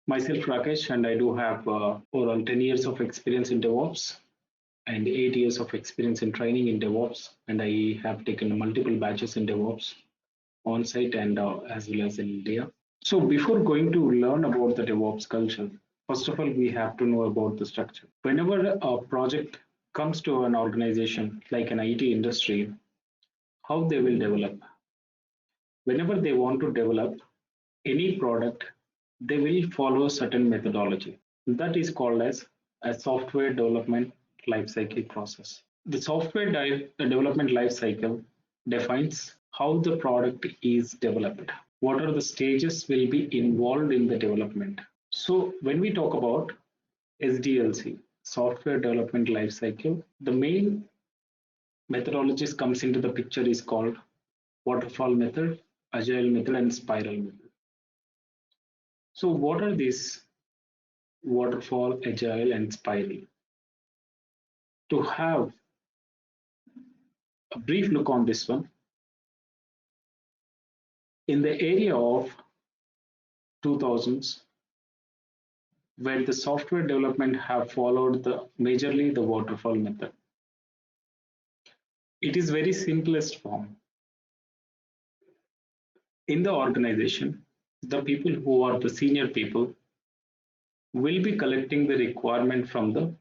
Myself, Rakesh, and I do have overall 10 years of experience in DevOps and 8 years of experience in training in DevOps. And I have taken multiple batches in DevOps on site and as well as in India. So, before going to learn about the DevOps culture, first of all, we have to know about the structure. Whenever a project comes to an organization like an IT industry, how they will develop. Whenever they want to develop any product, they will follow certain methodology. That is called as a software development lifecycle process. The development lifecycle defines how the product is developed. What are the stages will be involved in the development? So when we talk about SDLC, software development lifecycle, the main methodologies comes into the picture is called waterfall method, agile method, and spiral method. So what are these waterfall, agile, and spiral? To have a brief look on this one, in the area of 2000s, where the software development have followed the majorly the waterfall method. It is very simplest form. In the organization, the people who are the senior people will be collecting the requirement from the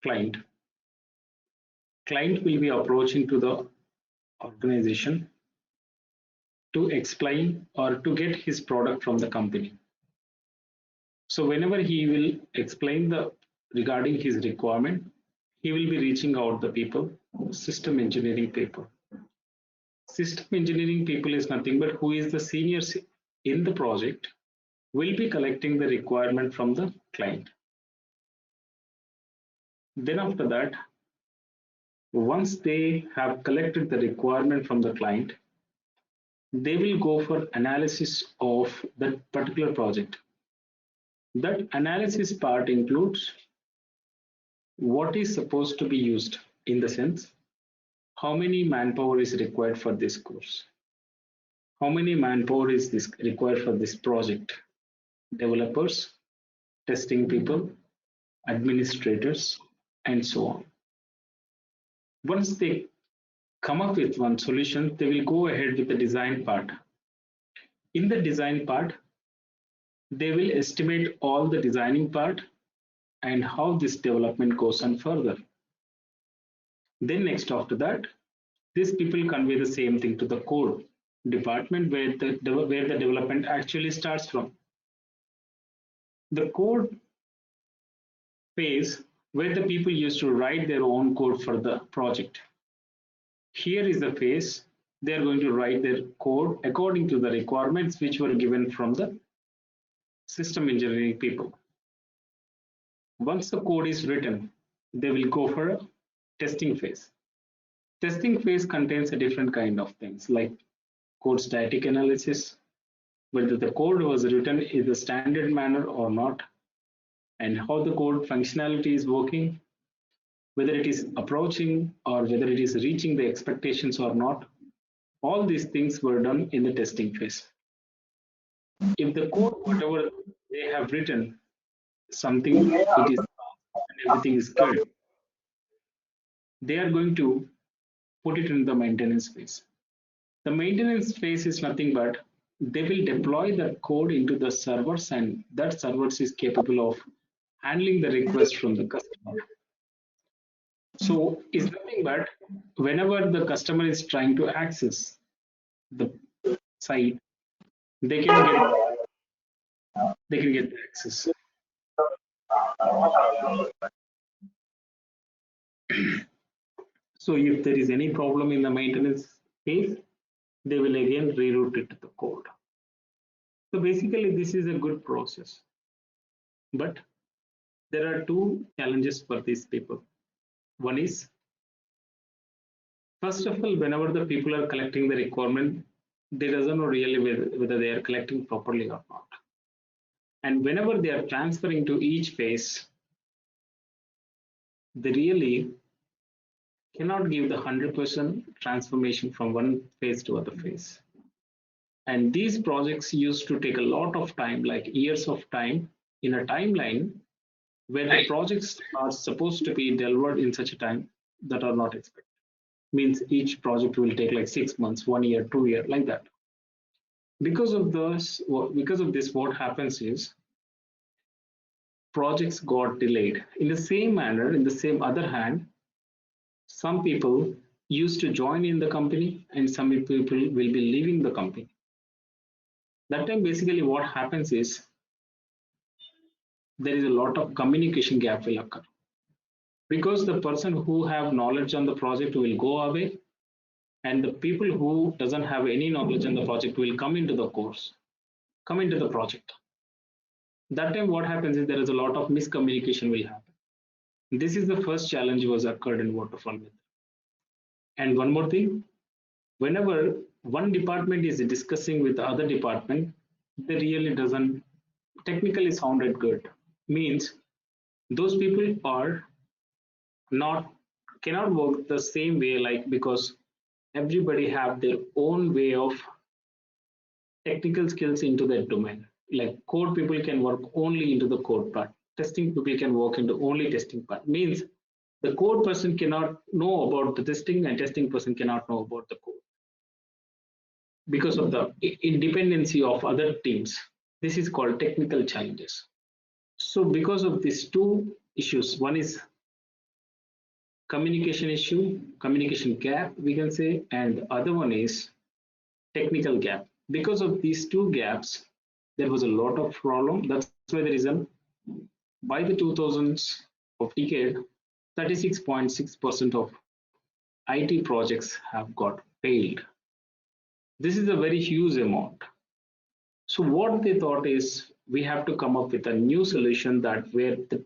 client. Client will be approaching to the organization to explain or to get his product from the company. So whenever he will explain the regarding his requirement, he will be reaching out the people, system engineering people. System engineering people is nothing but who is the seniors in the project will be collecting the requirement from the client. Then after that, once they have collected the requirement from the client, they will go for analysis of that particular project. That analysis part includes what is supposed to be used, in the sense, how many manpower is required for this course? How many manpower is this required for this project? Developers, testing people, administrators, and so on. Once they come up with one solution, they will go ahead with the design part. In the design part, they will estimate all the designing part and how this development goes on further. Then next after that, these people convey the same thing to the code department where the development actually starts from. The code phase where the people used to write their own code for the project. Here is the phase they are going to write their code according to the requirements which were given from the system engineering people. Once the code is written, they will go for a testing phase. Testing phase contains a different kind of things like code static analysis, whether the code was written in the standard manner or not, and how the code functionality is working, whether it is approaching or whether it is reaching the expectations or not. All these things were done in the testing phase. If the code, whatever they have written, something it is and everything is good, they are going to put it in the maintenance phase. The maintenance phase is nothing but they will deploy the code into the servers, and that servers is capable of handling the request from the customer. So it's nothing but whenever the customer is trying to access the site, they can get the access. So if there is any problem in the maintenance phase, they will again reroute it to the code. So basically, this is a good process. But there are two challenges for these people. One is, first of all, whenever the people are collecting the requirement, they doesn't know really whether they are collecting properly or not. And whenever they are transferring to each phase, they really cannot give the 100% transformation from one phase to other phase. And these projects used to take a lot of time, like years of time, in a timeline where the projects are supposed to be delivered in such a time that are not expected. Means each project will take like 6 months, 1 year, 2 year, like that. Because of this, what happens is projects got delayed. In the same manner, in the same other hand, some people used to join in the company and some people will be leaving the company. That time, basically, what happens is there is a lot of communication gap will occur because the person who have knowledge on the project will go away and the people who doesn't have any knowledge on the project will come into the course, come into the project. That time what happens is there is a lot of miscommunication will happen. This is the first challenge was occurred in waterfall method. And one more thing, whenever one department is discussing with the other department, they really doesn't technically sounded good. Means those people are not cannot work the same way, like because everybody have their own way of technical skills into that domain. Like code people can work only into the code part. Testing people can work into only testing part. Means the code person cannot know about the testing and testing person cannot know about the code because of the independency of other teams. This is called technical challenges. So because of these two issues, one is communication issue, communication gap, we can say, and the other one is technical gap. Because of these two gaps, there was a lot of problem. That's why the reason by the 2000s of decade, 36.6% of IT projects have got failed. This is a very huge amount. So what they thought is we have to come up with a new solution that where the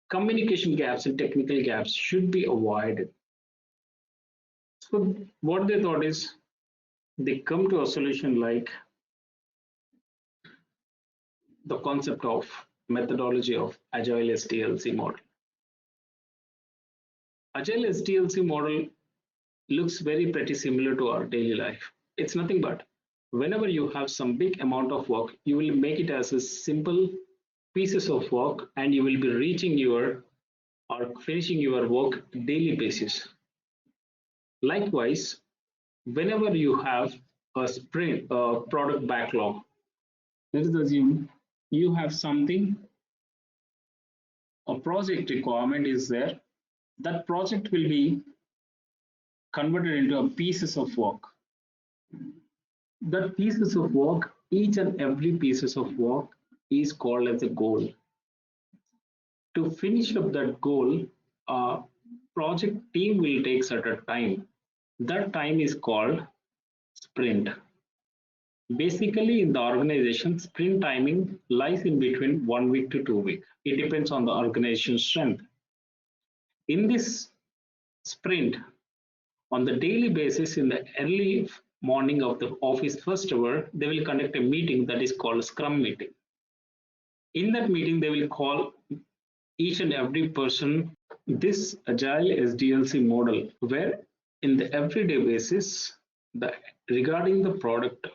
communication gaps and technical gaps should be avoided. So what they thought is they come to a solution like the concept of methodology of Agile SDLC model. Agile SDLC model looks very pretty similar to our daily life. It's nothing but whenever you have some big amount of work, you will make it as a simple pieces of work and you will be reaching your or finishing your work daily basis. Likewise, whenever you have a sprint product backlog, let us assume you have something, a project requirement is there, that project will be converted into a pieces of work. That pieces of work, each and every pieces of work is called as a goal. To finish up that goal, a project team will take certain time. That time is called sprint. Basically, in the organization, sprint timing lies in between 1 week to 2 weeks. It depends on the organization strength. In this sprint, on the daily basis, in the early morning of the office first hour, they will conduct a meeting that is called Scrum meeting. In that meeting, they will call each and every person this Agile SDLC model, where in the everyday basis, regarding the product,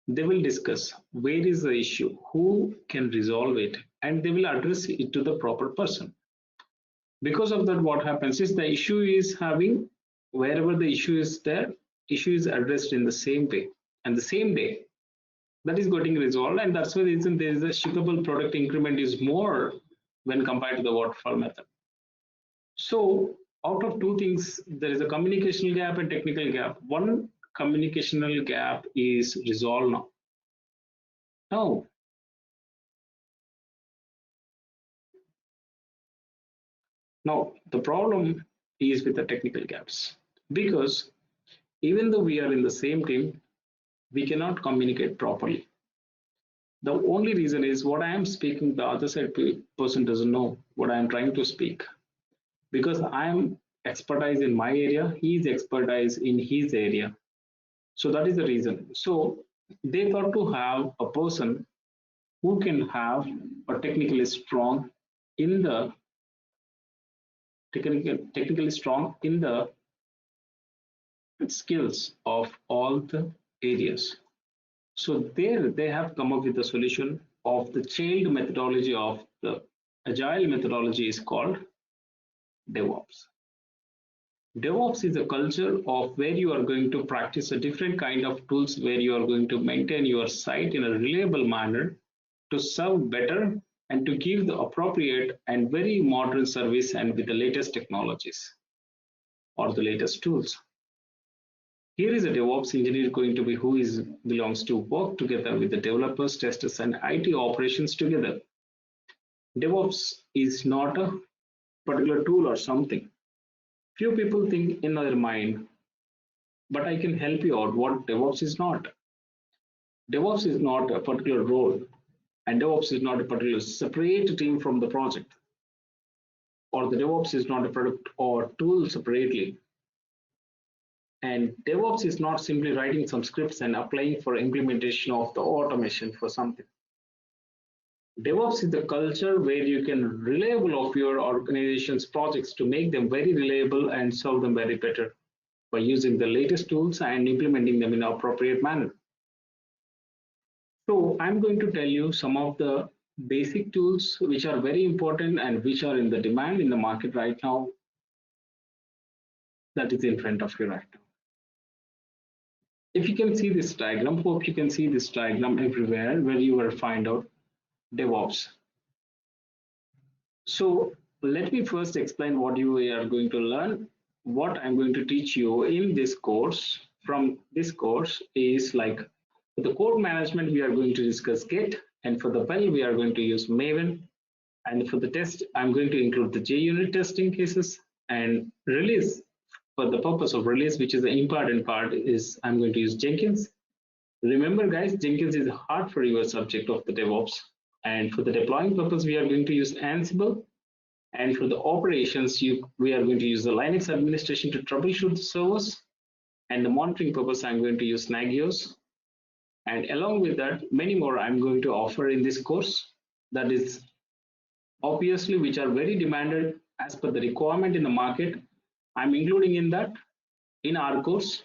they will discuss where is the issue, who can resolve it, and they will address it to the proper person. Because of that, what happens is the issue is having, wherever the issue is there, issue is addressed in the same way and the same day that is getting resolved, and that's why the reason there is a shippable product increment is more when compared to the waterfall method. So out of two things, there is a communicational gap and technical gap. One communicational gap is resolved now. Now the problem is with the technical gaps because even though we are in the same team, we cannot communicate properly. The only reason is what I am speaking, the other side person doesn't know what I am trying to speak because I am expertise in my area, he is expertise in his area. So that is the reason. So they thought to have a person who can have a technically strong in the technically strong in the skills of all the areas. So there they have come up with a solution of the child methodology of the agile methodology is called DevOps. DevOps is a culture of where you are going to practice a different kind of tools where you are going to maintain your site in a reliable manner to serve better and to give the appropriate and very modern service and with the latest technologies or the latest tools. Here is a DevOps engineer going to be who belongs to work together with the developers, testers, and IT operations together. DevOps is not a particular tool or something. Few people think in their mind, but I can help you out what DevOps is not. DevOps is not a particular role, and DevOps is not a particular separate team from the project, or the DevOps is not a product or tool separately. And DevOps is not simply writing some scripts and applying for implementation of the automation for something. DevOps is the culture where you can reliable of your organization's projects to make them very reliable and solve them very better by using the latest tools and implementing them in an appropriate manner. So I'm going to tell you some of the basic tools which are very important and which are in the demand in the market right now that is in front of you right now. If you can see this diagram, hope you can see this diagram everywhere where you will find out DevOps. So let me first explain what you are going to learn. What I'm going to teach you in this course from this course is like for the code management, we are going to discuss Git, and for the build, we are going to use Maven. And for the test, I'm going to include the JUnit testing cases and release. For the purpose of release, which is the important part, is I'm going to use Jenkins. Remember, guys, Jenkins is hard for your subject of the DevOps. And for the deploying purpose, we are going to use Ansible. And for the operations, we are going to use the Linux administration to troubleshoot the servers. And the monitoring purpose, I'm going to use Nagios. And along with that, many more I'm going to offer in this course. That is obviously which are very demanded as per the requirement in the market. I'm including in that in our course.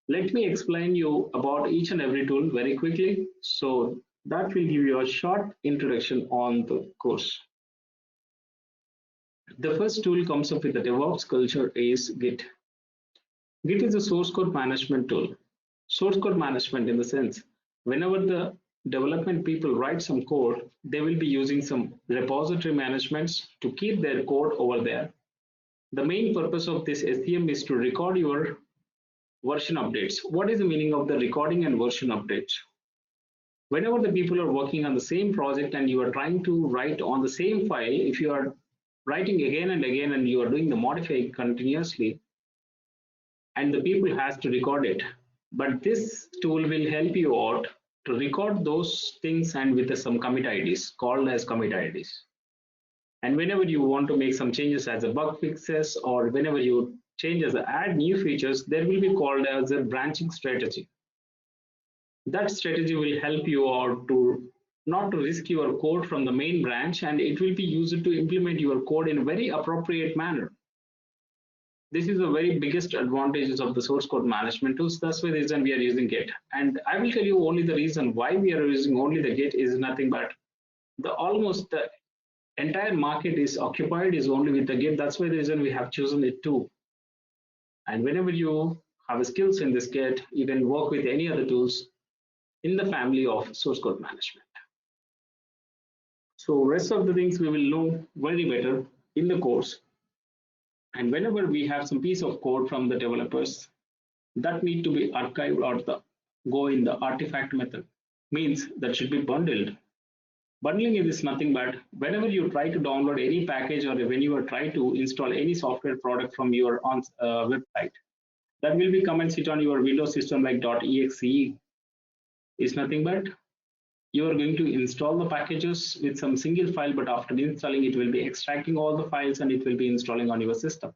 Let me explain you about each and every tool very quickly. So that will give you a short introduction on the course. The first tool comes up with the DevOps culture is Git. Git is a source code management tool. Source code management in the sense, whenever the development people write some code, they will be using some repository managements to keep their code over there. The main purpose of this SCM is to record your version updates. What is the meaning of the recording and version updates? Whenever the people are working on the same project and you are trying to write on the same file, if you are writing again and again and you are doing the modifying continuously, and the people has to record it. But this tool will help you out to record those things and with some commit IDs called as commit IDs. And whenever you want to make some changes as a bug fixes or whenever you change as a add new features, there will be called as a branching strategy. That strategy will help you out to not to risk your code from the main branch, and it will be used to implement your code in a very appropriate manner. This is the very biggest advantages of the source code management tools. That's the reason we are using Git. And I will tell you only the reason why we are using only the Git is nothing but almost the entire market is occupied is only with the Git. That's why the reason we have chosen it too. And whenever you have skills in this Git, you can work with any other tools in the family of source code management. So rest of the things we will know very better in the course. And whenever we have some piece of code from the developers that need to be archived or go in the artifact method, means that should be bundled. Bundling is nothing but whenever you try to download any package or when you are trying to install any software product from your website, that will be come and sit on your Windows system like .exe. Is nothing but you are going to install the packages with some single file, but after installing it will be extracting all the files and it will be installing on your system.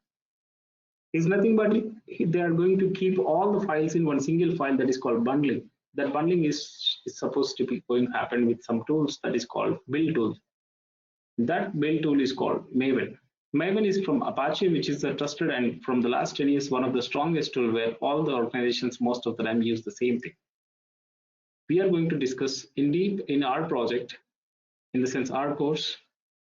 It's nothing but they are going to keep all the files in one single file, that is called bundling. That bundling is supposed to be going to happen with some tools that is called build tools. That build tool is called Maven. Maven is from Apache, which is a trusted and from the last 10 years one of the strongest tool where all the organizations most of the time use the same thing. we are going to discuss in deep in our project, in the sense our course.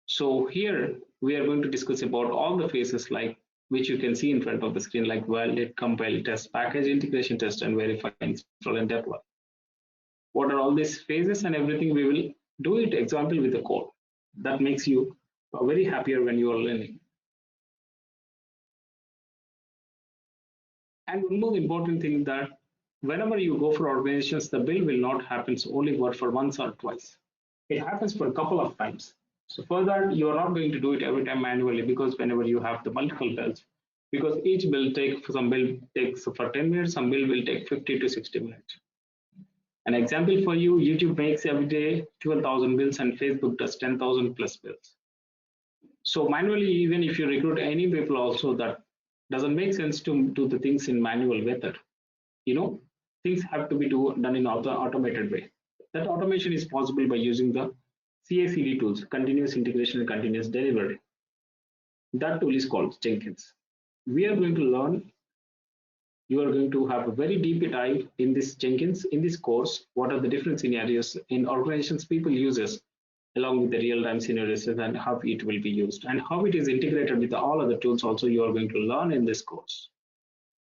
So here we are going to discuss about all the phases like which you can see in front of the screen, like validate, compile, test, package, integration test, and verify, install, and deploy. What are all these phases and everything? We will do it example with the code. That makes you very happier when you are learning. And one more important thing, that whenever you go for organizations, the build will not happen only for once or twice. It happens for a couple of times. So for that, you are not going to do it every time manually, because whenever you have the multiple builds, because each build takes, some build takes for 10 minutes, some build will take 50 to 60 minutes. An example for you, YouTube makes every day 12,000 builds and Facebook does 10,000 plus builds. So manually, even if you recruit any people also, that doesn't make sense to do the things in manual method. You know, things have to be done in automated way. That automation is possible by using the CI/CD tools, continuous integration and continuous delivery. That tool is called Jenkins. We are going to learn, you are going to have a very deep dive in this Jenkins, in this course, what are the different scenarios in organizations people uses, along with the real-time scenarios, and how it will be used, and how it is integrated with all other tools also you are going to learn in this course.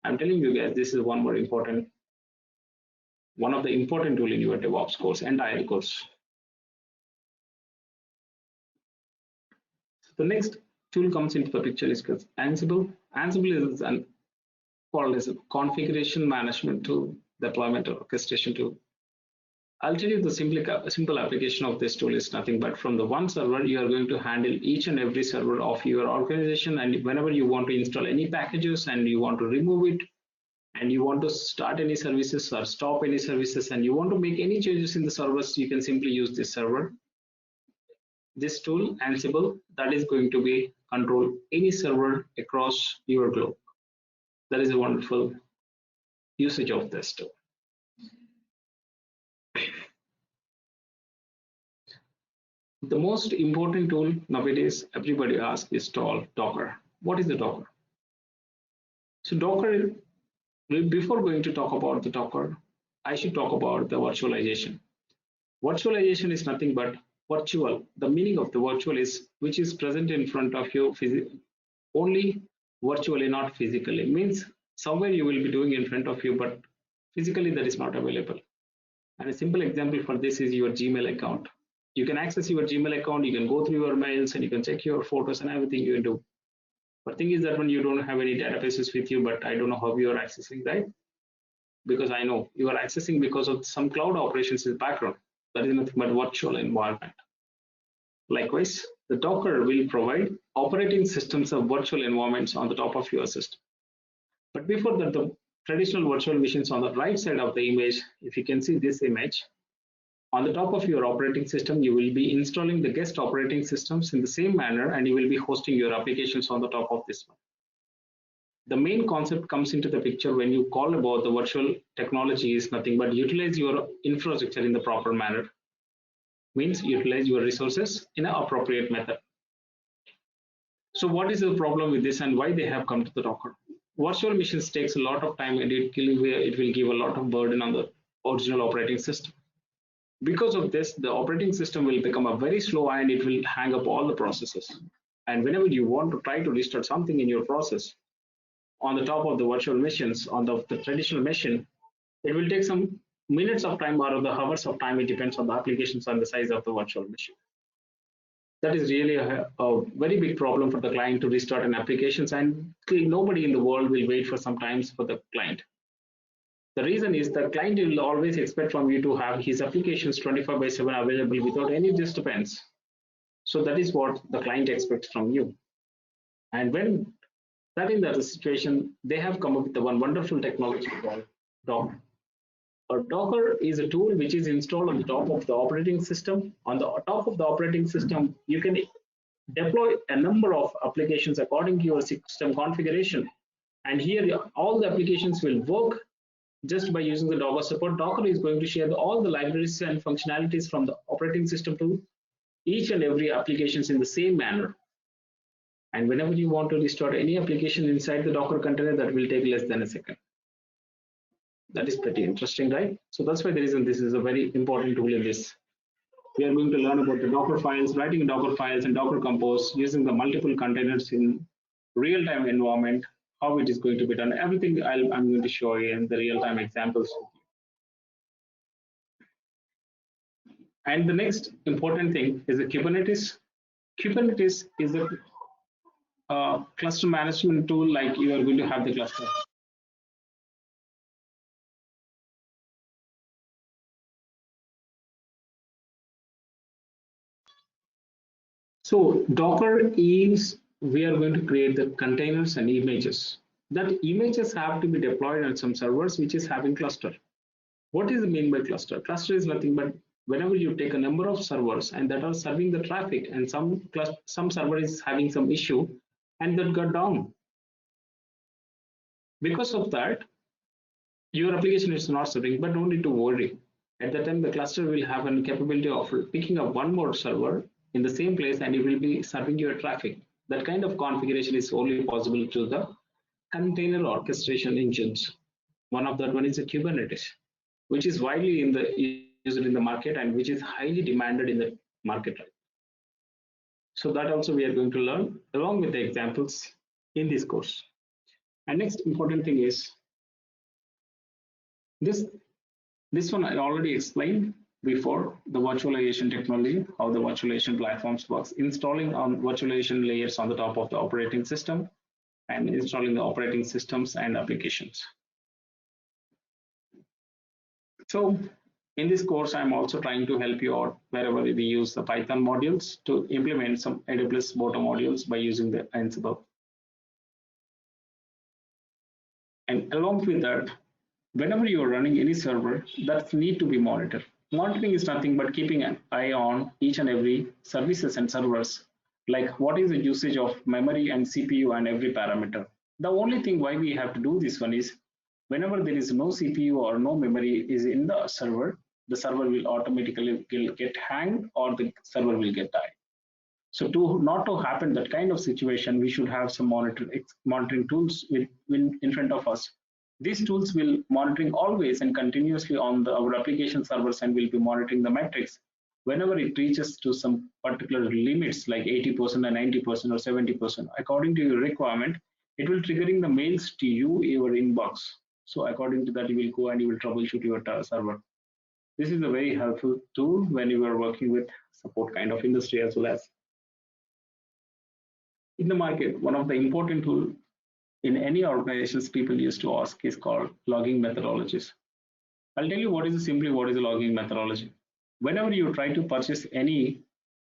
I'm telling you guys, this is one of the important tool in your DevOps course, entire course. The next tool comes into the picture is Ansible. Ansible is called as a configuration management tool, deployment or orchestration tool. I'll tell you the simple application of this tool is nothing but from the one server, you are going to handle each and every server of your organization, and whenever you want to install any packages and you want to remove it, and you want to start any services or stop any services, and you want to make any changes in the servers, you can simply use this server. This tool, Ansible, that is going to be control any server across your globe. That is a wonderful usage of this tool. The most important tool nowadays, everybody asks, is Docker. What is the Docker? So Docker, before going to talk about the Docker, I should talk about the virtualization. Virtualization is nothing but virtual. The meaning of the virtual is which is present in front of you only virtually, not physically. It means somewhere you will be doing in front of you, but physically that is not available. And a simple example for this is your Gmail account. You can access your Gmail account, you can go through your mails, and you can check your photos and everything you do. But thing is that when you don't have any databases with you, but I don't know how you are accessing that, because I know you are accessing because of some cloud operations in the background. That is nothing but virtual environment. Likewise, the Docker will provide operating systems of virtual environments on the top of your system. But before that, the traditional virtual machines on the right side of the image, if you can see this image, on the top of your operating system, you will be installing the guest operating systems in the same manner, and you will be hosting your applications on the top of this one. The main concept comes into the picture when you call about the virtual technology is nothing but utilize your infrastructure in the proper manner. Means utilize your resources in an appropriate method. So what is the problem with this and why they have come to the Docker? Virtual machines takes a lot of time, and it will give a lot of burden on the original operating system. Because of this, the operating system will become a very slow, and it will hang up all the processes. And whenever you want to try to restart something in your process on the top of the virtual machines, on the traditional machine, it will take some minutes of time or the hours of time. It depends on the applications and the size of the virtual machine. That is really a very big problem for the client to restart an applications, and nobody in the world will wait for some times for the client. The reason is that client will always expect from you to have his applications 24/7 available without any disturbance. So that is what the client expects from you. And when that is the situation, they have come up with the one wonderful technology called Docker. A Docker is a tool which is installed on the top of the operating system. On the top of the operating system, you can deploy a number of applications according to your system configuration. And here, all the applications will work just by using the Docker support. Docker is going to share all the libraries and functionalities from the operating system to each and every applications in the same manner. And whenever you want to restore any application inside the Docker container, that will take less than a second. That is pretty interesting, right? So that's why the reason this is a very important tool in this. We are going to learn about the Docker files, writing Docker files and Docker Compose, using the multiple containers in real-time environment, how it is going to be done. Everything I'm going to show you in the real-time examples. And the next important thing is the Kubernetes. Kubernetes is a cluster management tool, like you are going to have the cluster. So Docker is, we are going to create the containers and images. That images have to be deployed on some servers which is having cluster. What is the mean by cluster? Cluster is nothing but whenever you take a number of servers and that are serving the traffic, and some server is having some issue and that got down. Because of that, your application is not serving, but don't need to worry. At that time, the cluster will have a capability of picking up one more server in the same place and it will be serving your traffic. That kind of configuration is only possible through the container orchestration engines. One of that one is a Kubernetes, which is widely used in the market and which is highly demanded in the market. So that also we are going to learn along with the examples in this course. And next important thing is this one I already explained before, the virtualization technology, how the virtualization platforms works, installing on virtualization layers on the top of the operating system and installing the operating systems and applications. So in this course, I'm also trying to help you out wherever we use the Python modules to implement some AWS bottom modules by using the Ansible. And along with that, whenever you're running any server, that need to be monitored. Monitoring is nothing but keeping an eye on each and every services and servers, like what is the usage of memory and CPU and every parameter. The only thing why we have to do this one is whenever there is no CPU or no memory is in the server will automatically get hanged or the server will get died. So to not to happen that kind of situation, we should have some monitoring tools in front of us. These tools will monitoring always and continuously on our application servers and will be monitoring the metrics. Whenever it reaches to some particular limits like 80% and 90% or 70%, according to your requirement, it will triggering the mails to you, your inbox. So according to that, you will go and you will troubleshoot your server. This is a very helpful tool when you are working with support kind of industry as well as in the market. One of the important tools in any organizations people used to ask is called logging methodologies. I'll tell you what is a logging methodology. Whenever you try to purchase any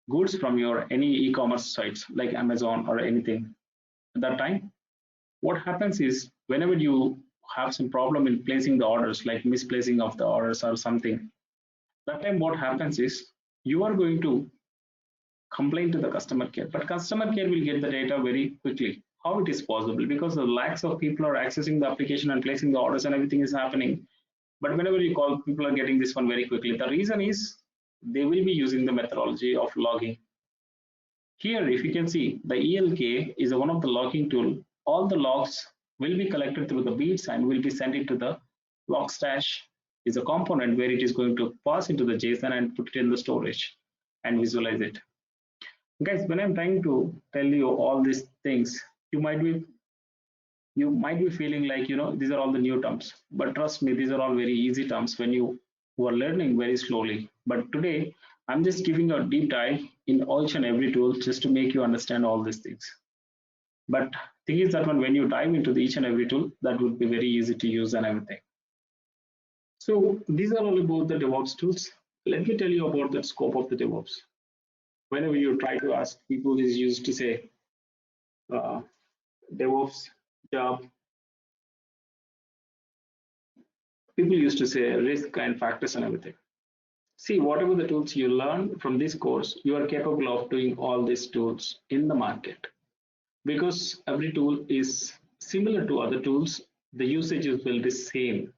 goods from any e-commerce sites like Amazon or anything, at that time, what happens is whenever you have some problem in placing the orders, like misplacing of the orders or something, that time what happens is you are going to complain to the customer care, but customer care will get the data very quickly. How it is possible? Because the lakhs of people are accessing the application and placing the orders and everything is happening. But whenever you call, people are getting this one very quickly. The reason is they will be using the methodology of logging. Here, if you can see, the ELK is one of the logging tool. All the logs will be collected through the beats and will be sent into the logstash. Is a component where it is going to pass into the JSON and put it in the storage and visualize it. Guys, when I'm trying to tell you all these things, you might be feeling like, these are all the new terms, but trust me, these are all very easy terms when you are learning very slowly. But today I'm just giving a deep dive in each and every tool just to make you understand all these things. But thing is that when you dive into each and every tool, that would be very easy to use and everything. So these are all about the DevOps tools. Let me tell you about the scope of the DevOps. Whenever you try to ask people, is used to say DevOps job. People used to say risk and factors and everything. See, whatever the tools you learn from this course, you are capable of doing all these tools in the market. Because every tool is similar to other tools, the usages will be same.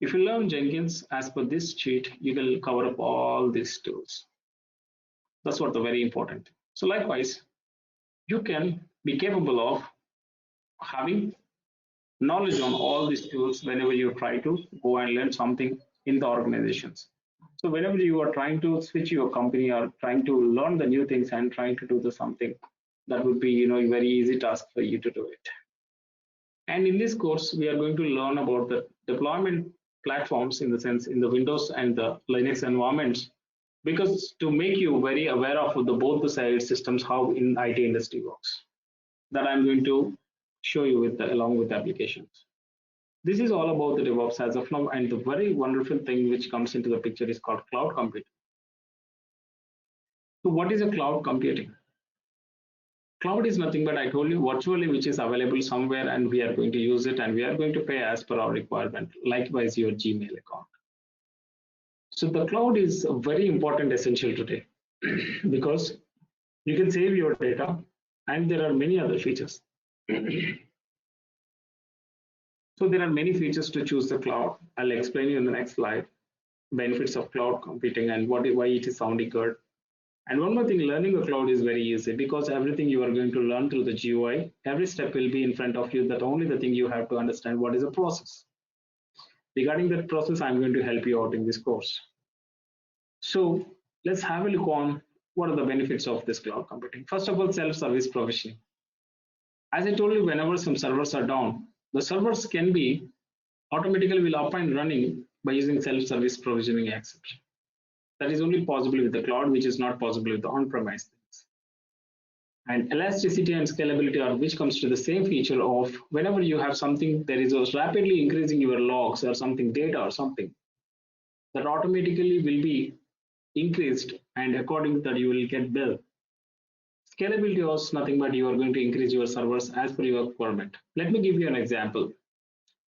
If you learn Jenkins as per this sheet, you will cover up all these tools. That's what the very important. So likewise, you can be capable of having knowledge on all these tools whenever you try to go and learn something in the organizations. So whenever you are trying to switch your company or trying to learn the new things and trying to do the something, that would be a very easy task for you to do it. And in this course, we are going to learn about the deployment platforms in the sense in the Windows and the Linux environments, because to make you very aware of the both the side systems, how in IT industry works. That I'm going to show you along with the applications. This is all about the DevOps as of now, and the very wonderful thing which comes into the picture is called cloud computing. So what is a cloud computing? Cloud is nothing but, I told you, virtually which is available somewhere and we are going to use it and we are going to pay as per our requirement, likewise your Gmail account. So the cloud is very important, essential today because you can save your data and there are many other features. So there are many features to choose the cloud. I'll explain you in the next slide, benefits of cloud computing and why it is sounding good. And one more thing, learning a cloud is very easy because everything you are going to learn through the GUI, every step will be in front of you. That only the thing you have to understand what is a process. Regarding that process, I'm going to help you out in this course. So let's have a look on what are the benefits of this cloud computing. First of all, self-service provisioning. As I told you, whenever some servers are down, the servers can be automatically will up and running by using self-service provisioning exception. That is only possible with the cloud, which is not possible with the on-premise things. And elasticity and scalability are which comes to the same feature of whenever you have something that is rapidly increasing your logs or something data or something, that automatically will be increased and according to that you will get bill. Scalability was nothing but you are going to increase your servers as per your requirement. Let me give you an example.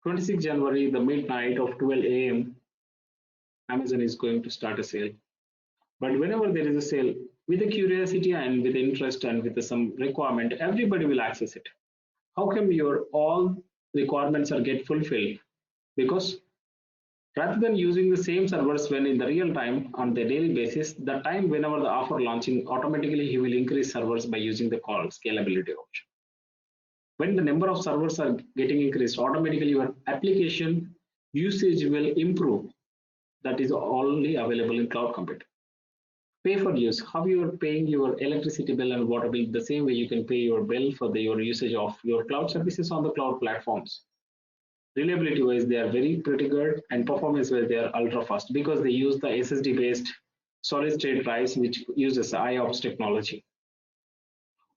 26 January, the midnight of 12 a.m., Amazon is going to start a sale. But whenever there is a sale, with a curiosity and with interest and with some requirement, everybody will access it. How come your all requirements are get fulfilled? Because rather than using the same servers when in the real time on the daily basis, the time whenever the offer launching, automatically he will increase servers by using the call scalability option. When the number of servers are getting increased, automatically your application usage will improve. That is only available in cloud computing. Pay for use, how you are paying your electricity bill and water bill, the same way you can pay your bill for your usage of your cloud services on the cloud platforms. Reliability wise, they are very pretty good, and performance wise, they are ultra fast because they use the SSD based solid state drives which uses IOPS technology.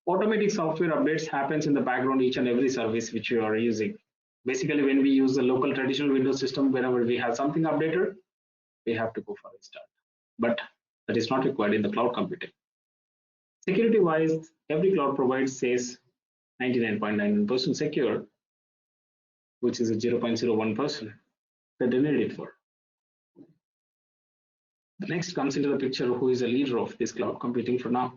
Automatic software updates happens in the background each and every service which you are using. Basically, when we use the local traditional Windows system, whenever we have something updated, we have to go for a start. But that is not required in the cloud computing. Security wise, every cloud provider says 99.99% secure, which is a 0.01% that they need it for. The next comes into the picture who is a leader of this cloud computing for now.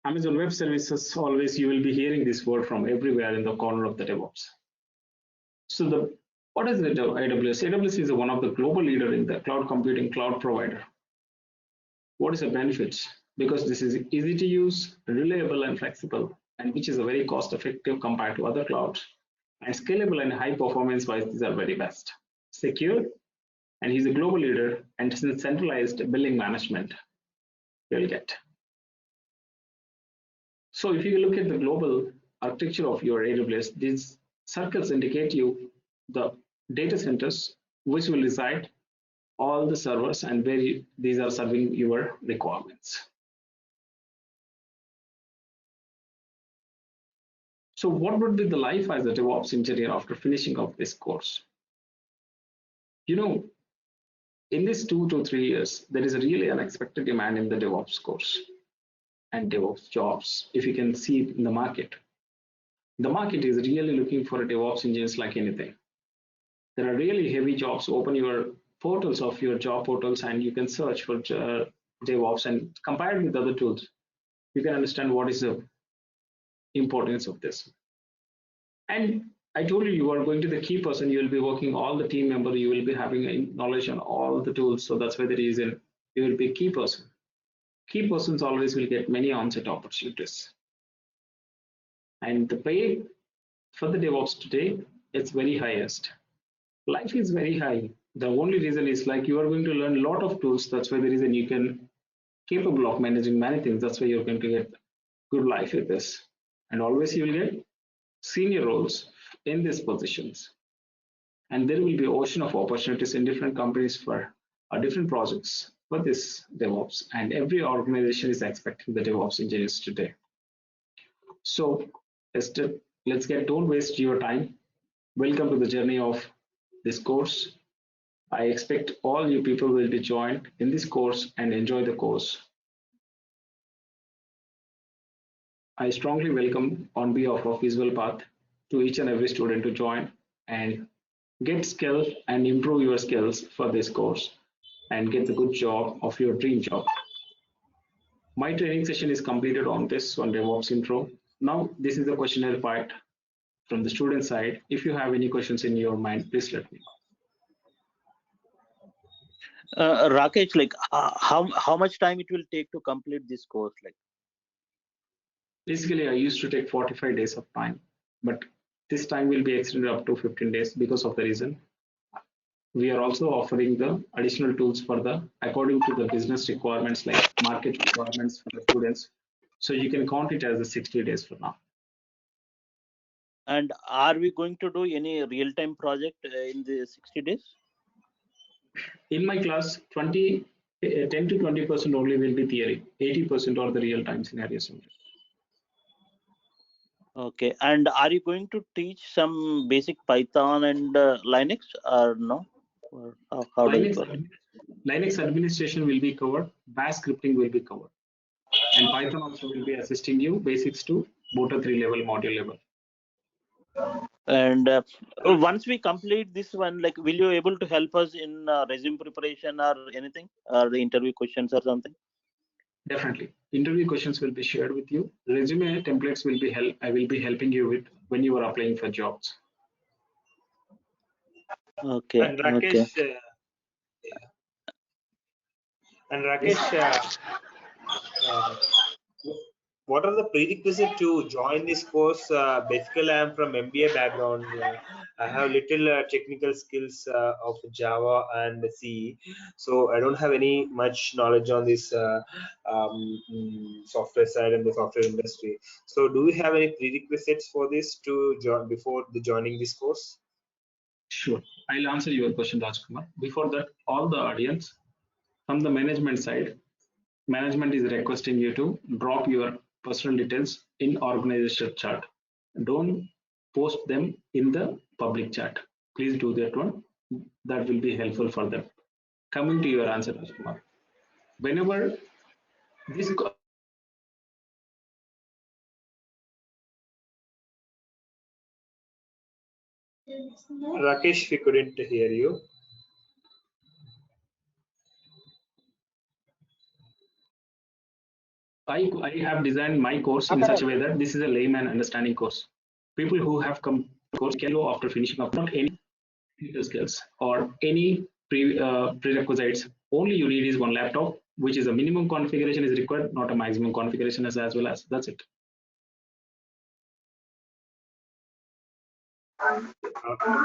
Amazon Web Services, always you will be hearing this word from everywhere in the corner of the DevOps. So what is the AWS? AWS is one of the global leader in the cloud computing cloud provider. What is the benefits? Because this is easy to use, reliable and flexible, and which is a very cost effective compared to other clouds. And scalable and high performance wise, these are very best. Secure, and he's a global leader, and centralized billing management you'll get. So if you look at the global architecture of your AWS, these circles indicate you the data centers which will reside all the servers and where these are serving your requirements. So what would be the life as a DevOps engineer after finishing of this course? In these 2 to 3 years, there is a really unexpected demand in the DevOps course and DevOps jobs. If you can see in the market is really looking for a DevOps engineers like anything. There are really heavy jobs. Open your portals of your job portals and you can search for DevOps, and compared with other tools, you can understand what is the importance of this. And I told you are going to the key person, you will be working all the team member, you will be having knowledge on all the tools. So that's why the reason you will be a key person. Key persons always will get many on-site opportunities. And the pay for the DevOps today it's very highest. Life is very high. The only reason is like you are going to learn a lot of tools. That's why the reason you can capable of managing many things. That's why you're going to get good life with this. And always you will get senior roles in these positions. And there will be ocean of opportunities in different companies for different projects for this DevOps. And every organization is expecting the DevOps engineers today. So let's get, don't waste your time. Welcome to the journey of this course. I expect all you people will be joined in this course and enjoy the course. I strongly welcome on behalf of Visualpath to each and every student to join and get skills and improve your skills for this course and get the good job of your dream job. My training session is completed on this on DevOps intro. Now this is the questionnaire part from the student side. If you have any questions in your mind, please let me know. Rakesh, like how much time it will take to complete this course? Like basically, I used to take 45 days of time, but this time will be extended up to 15 days because of the reason we are also offering the additional tools for the according to the business requirements like market requirements for the students. So you can count it as the 60 days for now. and are we going to do any real-time project in the 60 days? In my class, 10 to 20% only will be theory, 80% are the real-time scenarios only. Okay, and are you going to teach some basic Python and Linux or no? Or how does it work? Linux administration will be covered, bash scripting will be covered, and Python also will be assisting you basics to Bota 3 level, module level. And once we complete this one, like, will you able to help us in resume preparation or anything, or the interview questions or something? Definitely, interview questions will be shared with you. Resume templates will be I will be helping you with when you are applying for jobs. Okay. And Rakesh, okay. What are the prerequisites to join this course? Basically, I am from MBA background. I have little technical skills of Java and C, so I don't have any much knowledge on this software side and the software industry. So, do we have any prerequisites for this to join before the joining this course? Sure, I'll answer your question, Rajkumar. Before that, all the audience from the management side, management is requesting you to drop your personal details in organization chat. Don't post them in the public chat. Please do that one. That will be helpful for them. Coming to your answer, Rajkumar. Whenever this Rakesh, we couldn't hear you. I have designed my course in such a way that this is a layman understanding course. People who have come to course can go after finishing up not any technical skills or any prerequisites. Only you need is one laptop, which is a minimum configuration is required, not a maximum configuration as well as that's it.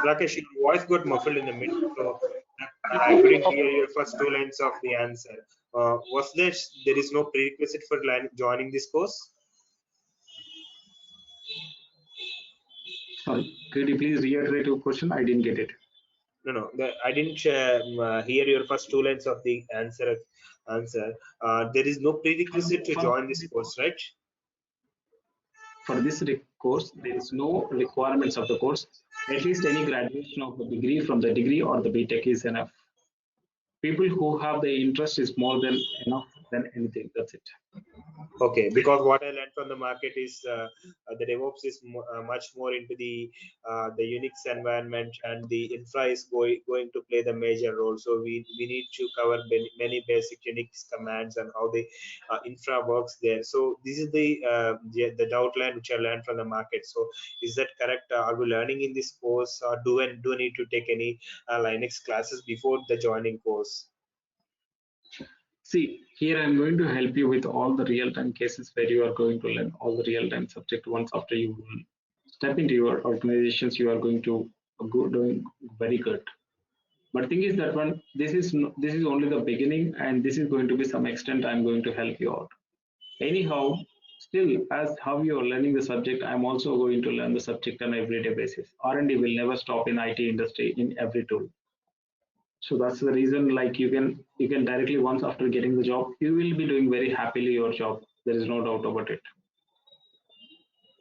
Rakesh, your voice got muffled in the middle, so I couldn't hear your first two lines of the answer. Was there is no prerequisite for joining this course? Sorry, could you please reiterate your question? I didn't get it. No, I didn't hear your first two lines of the answer. There is no prerequisite to join this course, right? For this course, there is no requirements of the course. At least any graduation of the degree from the degree or the BTech is enough. People who have the interest is more than enough than anything. That's it. Okay, because what I learned from the market is the DevOps is much more into the Unix environment, and the infra is going to play the major role. So we need to cover many basic Unix commands and how the infra works there. So this is the outline which I learned from the market. So is that correct? Are we learning in this course, or do I need to take any Linux classes before the joining course? See, here I'm going to help you with all the real-time cases where you are going to learn all the real-time subject once after you step into your organizations. You are going to doing very good. But thing is that this is only the beginning, and this is going to be some extent I'm going to help you out. Anyhow, still, as how you are learning the subject, I'm also going to learn the subject on everyday basis. R&D will never stop in IT industry in every tool. So that's the reason, like you can directly, once after getting the job, you will be doing very happily your job. There is no doubt about it.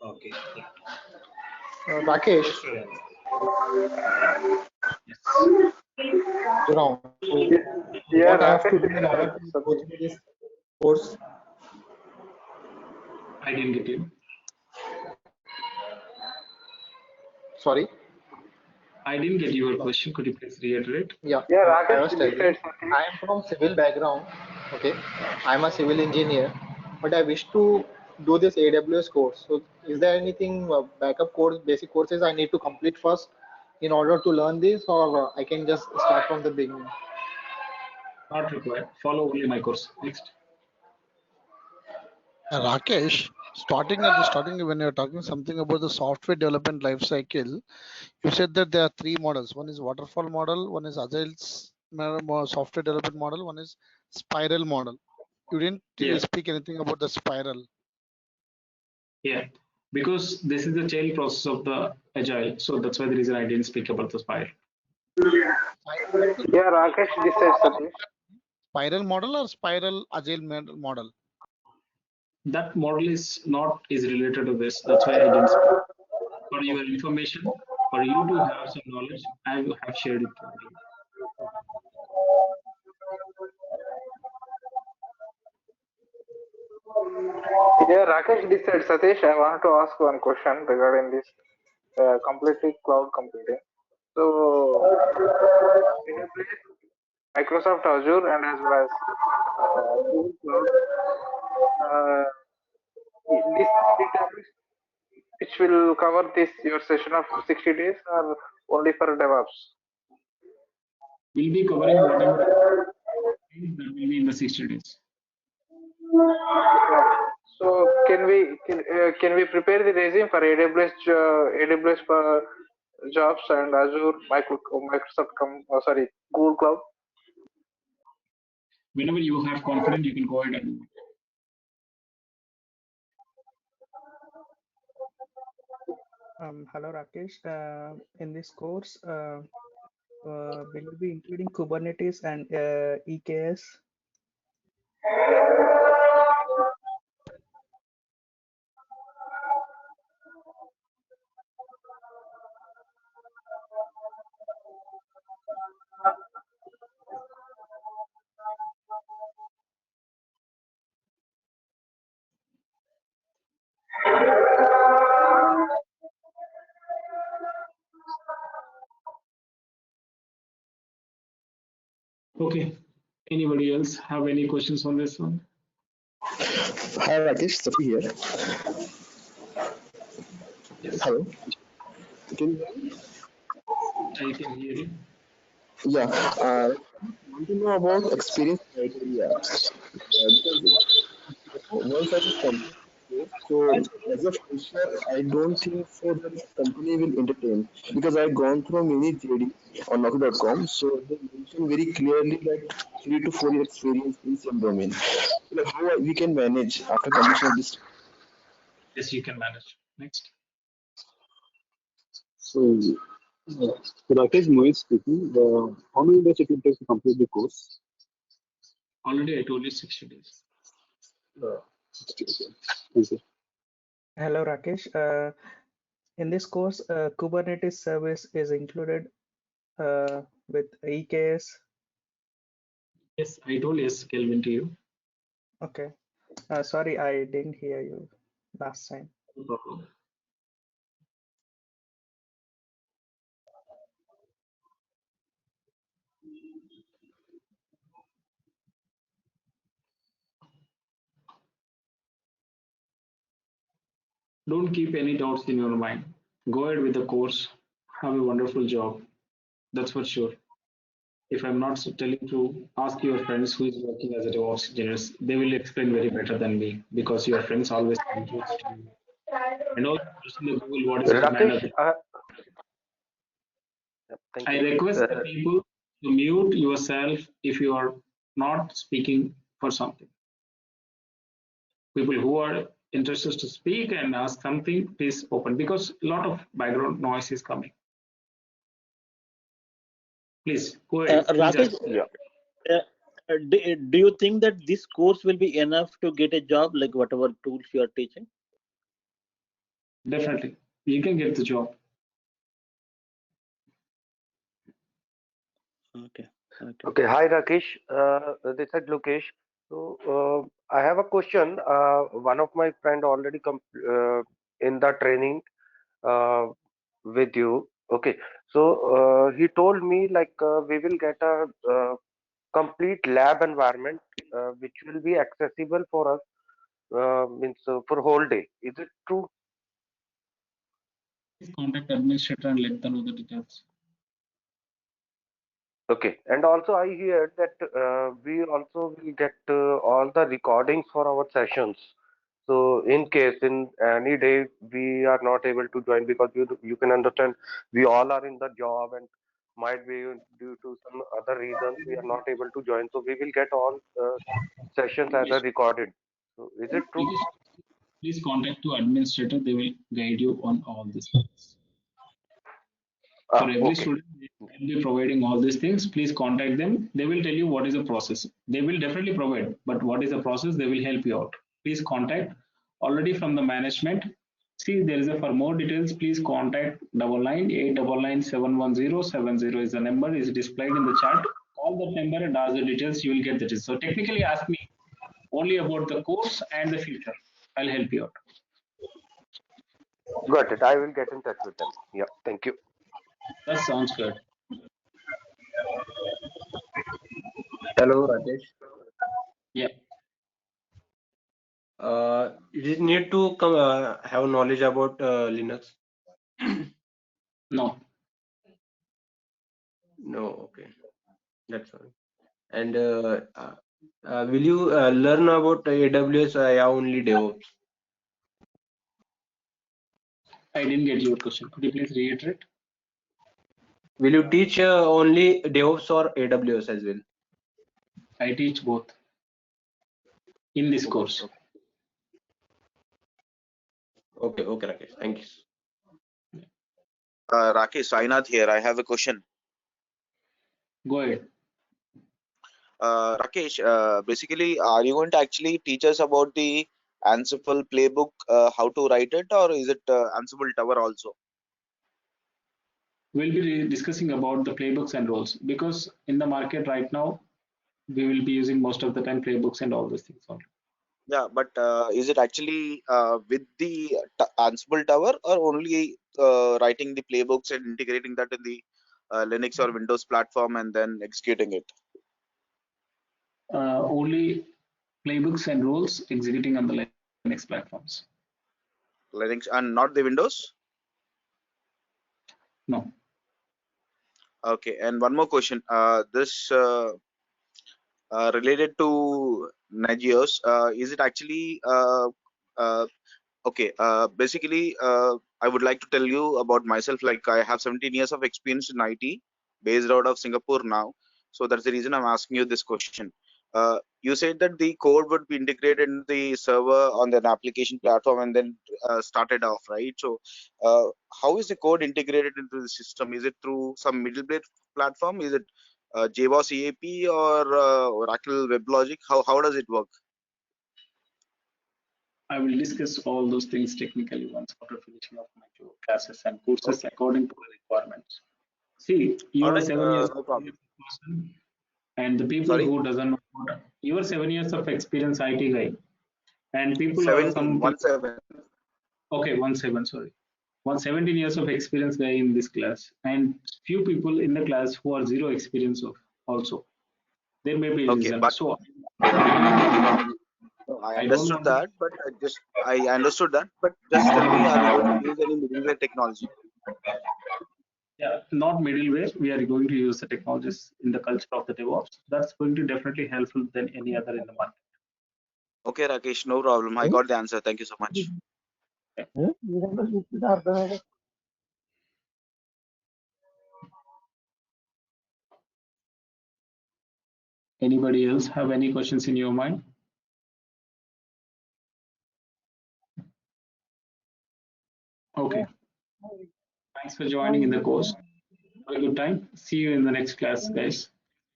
Okay. Yeah. Rakesh, Yes, Shreyans. Yes. around. So Yeah, what I have to Rakesh, do in order to go through this course? I didn't get you. Sorry. I didn't get your question. Could you please reiterate? Yeah, yeah, I Rakesh, was this telling, side Satish. I am from civil background. Okay, I'm a civil engineer, but I wish to do this AWS course. So, is there anything backup course, basic courses I need to complete first in order to learn this, or I can just start from the beginning? Not required. Follow only my course. Next. Rakesh, starting at the starting when you're talking something about the software development life cycle, you said that there are three models. One is waterfall model, one is agile software development model, one is spiral model. You didn't Yeah. speak anything about the spiral. Yeah. Because this is the child process of the agile. So that's why the reason I didn't speak about the spiral. Yeah, Rakesh, this side Satish. Spiral model or spiral agile model? That model is related to this. That's why I didn't speak. For your information, for you to have some knowledge, I have shared it with you. Yeah, Rakesh, this side Satish. I want to ask one question regarding this completely cloud computing. So, AWS, Microsoft Azure, and as well as Google Cloud, uh, these three topics which will cover this your session of 60 days or only for DevOps? We'll be covering whatever that will be in the 60 days. Yeah. So can we prepare the resume for AWS for jobs and Azure Microsoft sorry, Google Cloud? Whenever you have confidence, you can go ahead and do it. Hello Rakesh. In this course, will you be including Kubernetes and EKS? Okay. Anybody else have any questions on this one? Hi Rakesh, Safi here. Yes. Hello. Can you hear me? I can hear you. Yeah. Want to know about experience criteria. Because once I just complete this, so as a fresher, I don't think so that company will entertain because I've gone through many JD on Naukri.com. So they mention very clearly like 3 to 4 year experience in some domain. So like how we can manage after completion of this. Yes, you can manage. Next. So, Rakesh Mohit speaking. How many days it will take to complete the course? Already I told you 60 days. Okay. Thank you. Hello Rakesh. In this course, Kubernetes service is included with EKS. Yes, I told yes, Kelvin, to you. Okay. Sorry, I didn't hear you last time. No problem. Don't keep any doubts in your mind. Go ahead with the course. Have a wonderful job. That's for sure. If I'm not telling to ask your friends who is working as a DevOps engineer, they will explain very better than me because your friends always introduce to you. And also search in the Google what is Rakesh, command. Thank I you. request the people to mute yourself if you are not speaking for something. People who are interested to speak and ask something, please open, because a lot of background noise is coming. Please go ahead. Please Rakesh, ask. Yeah. do you think that this course will be enough to get a job, like whatever tools you are teaching? Definitely, you can get the job. Okay. Okay. Hi, Rakesh. This is Lokesh. So I have a question. One of my friend already in the training uh, with you. Okay. So he told me like we will get a complete lab environment which will be accessible for us means for whole day. Is it true? Please contact administrator and let them know the details. Okay, and also I hear that we also will get all the recordings for our sessions. So in case in any day we are not able to join because you can understand we all are in the job and might be due to some other reasons we are not able to join. So we will get all sessions as a recorded. So is it true? Please contact to administrator. They will guide you on all these things. For every Okay. student, they will be providing all these things. Please contact them. They will tell you what is the process. They will definitely provide, but what is the process? They will help you out. Please contact already from the management. See, there is a for more details. Please contact 9989971070 is the number is displayed in the chat. Call that number and ask the details. You will get the details. So technically, ask me only about the course and the future. I'll help you out. Got it. I will get in touch with them. Yeah. Thank you. That sounds good. Hello, Rakesh. Yeah. You just need to have knowledge about Linux. No. No, okay, that's all. And will you learn about AWS? Only DevOps. I didn't get your question. Could you please reiterate? Will you teach only DevOps or AWS as well? I teach both in this Okay, course. Okay, Rakesh. Thank you. Rakesh, Sainath here. I have a question. Go ahead. Rakesh, basically, are you going to actually teach us about the Ansible playbook, how to write it, or is it Ansible Tower also? We'll be discussing about the playbooks and roles, because in the market right now, we will be using most of the time playbooks and all those things only. Yeah, but is it actually with the Ansible Tower, or only writing the playbooks and integrating that in the Linux or Windows platform and then executing it? Only playbooks and roles executing on the Linux platforms. Linux and not the Windows? No. Okay, and one more question. This related to Nagios, is it actually okay? Basically, I would like to tell you about myself. Like, I have 17 years of experience in IT, based out of Singapore now. So that's the reason I'm asking you this question. You said that the code would be integrated in the server on an application platform and then started off, right? So how is the code integrated into the system? Is it through some middleware platform? Is it JBoss EAP or Oracle WebLogic? How does it work? I will discuss all those things technically once after finishing up my two classes and courses according to the requirements. See, you are 7 years no problem. person, and the people Sorry? who doesn't know you are 7 years of experience IT guy, and people 17, are some 17. Okay, 17, sorry. 17 years of experience guy in this class, and few people in the class who are zero experience of also. There may be a Okay, reason. but So I I don't understood want that, but I understood that, but just tell me, are you going to use any middleware technology? yeah, not middleware. We are going to use the technologies in the culture of the DevOps. That's going to definitely helpful than any other in the market. Okay, Rakesh, no problem. I got the answer. Thank you so much. Anybody else have any questions in your mind? Okay. Thanks for joining in the course. Have a good time. See you in the next class, guys.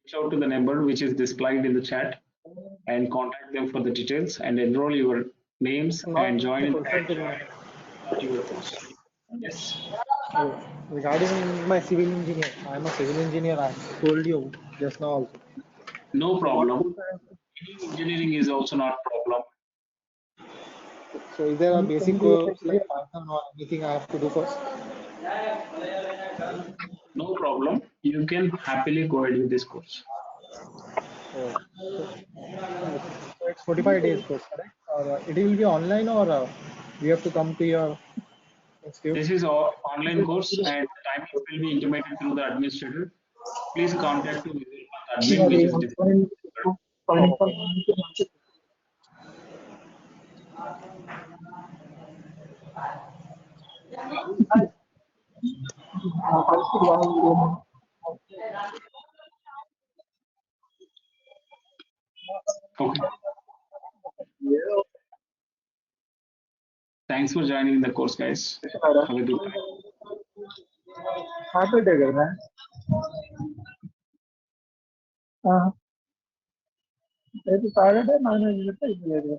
Reach out to the number which is displayed in the chat and contact them for the details and enroll your names and join in your course. Yes. Regarding my civil engineer, I'm a civil engineer. I told you just now also. No So what problem. course I have to- Engineering is also not a problem. So is there a basic course like Python or anything I have to do first? No problem. You can happily go ahead with this course. Oh, so it's 45 days course, correct? Or it will be online or we have to come to your institute? This is our online course and the timings will be intimated through the administrator. Please contact to Visualpath admin, which is displayed. Oh, okay. Okay. Thanks for joining the course, guys. Have a good time. Saturday కదా రేపు Saturday non veg